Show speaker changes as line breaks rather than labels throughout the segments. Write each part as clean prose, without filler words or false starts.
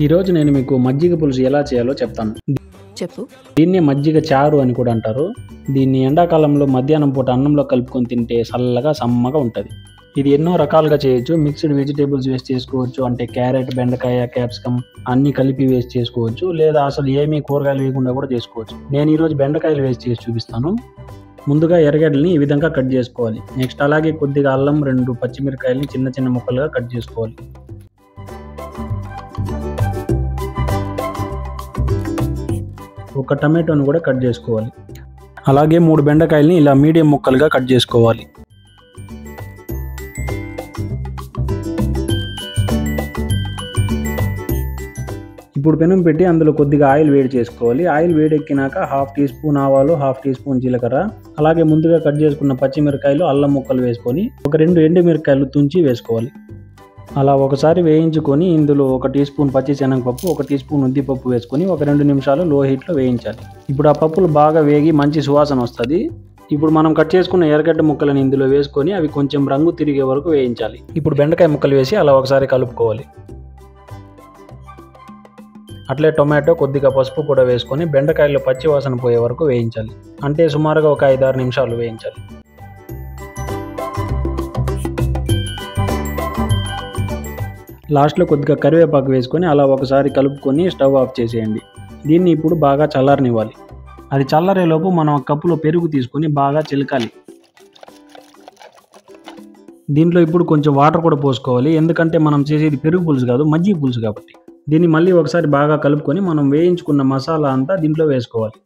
ఈ రోజు నేను మీకు మజ్జిగ పులుసు ఎలా చేయాలో చెప్తాను.
చెప్పు.
దీన్ని మజ్జిగ చారు అని కూడా అంటారు. దీన్ని ఎండాకాలంలో మధ్యాహ్నం పూట అన్నంలో కలుపుకొని తింటే చల్లగా సమ్మగా ఉంటుంది. ఇది ఎన్నో రకాలుగా చేయొచ్చు. మిక్స్డ్ వెజిటేబుల్స్ వేస్ట్ చేసుకోవచ్చు, అంటే క్యారెట్, బెండకాయ, క్యాప్సికమ్ అన్ని కలిపి వేస్ట్ చేసుకోవచ్చు, లేదా అసలు ఏమీ కూరగాయలు వేయకుండా కూడా చేసుకోవచ్చు. నేను ఈరోజు బెండకాయలు వేస్ట్ చేసి చూపిస్తాను. ముందుగా ఎర్రగడ్డల్ని ఈ విధంగా కట్ చేసుకోవాలి. నెక్స్ట్ అలాగే కొద్దిగా అల్లం, 2 పచ్చిమిరకాయలని చిన్న చిన్న ముక్కలుగా కట్ చేసుకోవాలి. ఒక టమాటోను కూడా కట్ చేసుకోవాలి. అలాగే 3 బెండకాయలని ఇలా మీడియం ముక్కలుగా కట్ చేసుకోవాలి. ఇప్పుడు పెనం పెట్టి అందులో కొద్దిగా ఆయిల్ వేడి చేసుకోవాలి. ఆయిల్ వేడెక్కినాక 1/2 టీ స్పూన్ ఆవాలు, 1/2 టీ స్పూన్ జీలకర్ర, అలాగే ముందుగా కట్ చేసుకున్న పచ్చిమిరకాయలు, అల్లం ముక్కలు వేసుకొని ఒక 2 ఎండుమిరకాయలు తుంచి వేసుకోవాలి. అలా ఒకసారి వేయించుకొని ఇందులో 1 టీ స్పూన్ పచ్చి శనగపప్పు, 1 టీ స్పూన్ ఉద్దిపప్పు వేసుకొని ఒక 2 నిమిషాలు లో హీట్లో వేయించాలి. ఇప్పుడు ఆ పప్పులు బాగా వేగి మంచి సువాసన వస్తుంది. ఇప్పుడు మనం కట్ చేసుకున్న ఎర్రగడ్డ ముక్కలను ఇందులో వేసుకొని అవి కొంచెం రంగు తిరిగే వరకు వేయించాలి. ఇప్పుడు బెండకాయ ముక్కలు వేసి అలా ఒకసారి కలుపుకోవాలి. అట్లే టొమాటో, కొద్దిగా పసుపు కూడా వేసుకొని బెండకాయల్లో పచ్చి వాసన పోయే వరకు వేయించాలి. అంటే సుమారుగా ఒక 5-6 నిమిషాలు వేయించాలి. లాస్ట్లో కొద్దిగా కరివేపాకు వేసుకొని అలా ఒకసారి కలుపుకొని స్టవ్ ఆఫ్ చేసేయండి. దీన్ని ఇప్పుడు బాగా చల్లారనివ్వాలి. అది చల్లారేలోపు మనం ఒక కప్పులో పెరుగు తీసుకొని బాగా చిలకాలి. దీంట్లో ఇప్పుడు కొంచెం వాటర్ కూడా పోసుకోవాలి. ఎందుకంటే మనం చేసేది పెరుగు పులుసు కాదు, మజ్జిగ పులుసు కాబట్టి. దీన్ని మళ్ళీ ఒకసారి బాగా కలుపుకొని మనం వేయించుకున్న మసాలా అంతా దీంట్లో వేసుకోవాలి.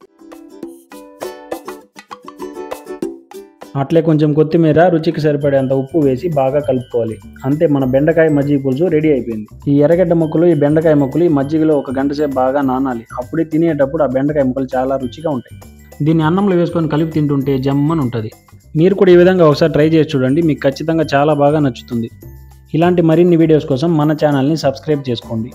అట్లే కొంచెం కొత్తిమీర, రుచికి సరిపడేంత ఉప్పు వేసి బాగా కలుపుకోవాలి. అంతే, మన బెండకాయ మజ్జిగ పులుసు రెడీ అయిపోయింది. ఈ ఎర్రగడ్డ ముక్కలు, ఈ బెండకాయ ముక్కలు ఈ మజ్జిగలో 1 గంట సేపు బాగా నానాలి. అప్పుడే తినేటప్పుడు ఆ బెండకాయ ముక్కలు చాలా రుచిగా ఉంటాయి. దీన్ని అన్నంలో వేసుకొని కలిపి తింటుంటే జమ్మని ఉంటుంది. మీరు కూడా ఈ విధంగా ఒకసారి ట్రై చేసి చూడండి, మీకు ఖచ్చితంగా చాలా బాగా నచ్చుతుంది. ఇలాంటి మరిన్ని వీడియోస్ కోసం మన ఛానల్ని సబ్స్క్రైబ్ చేసుకోండి.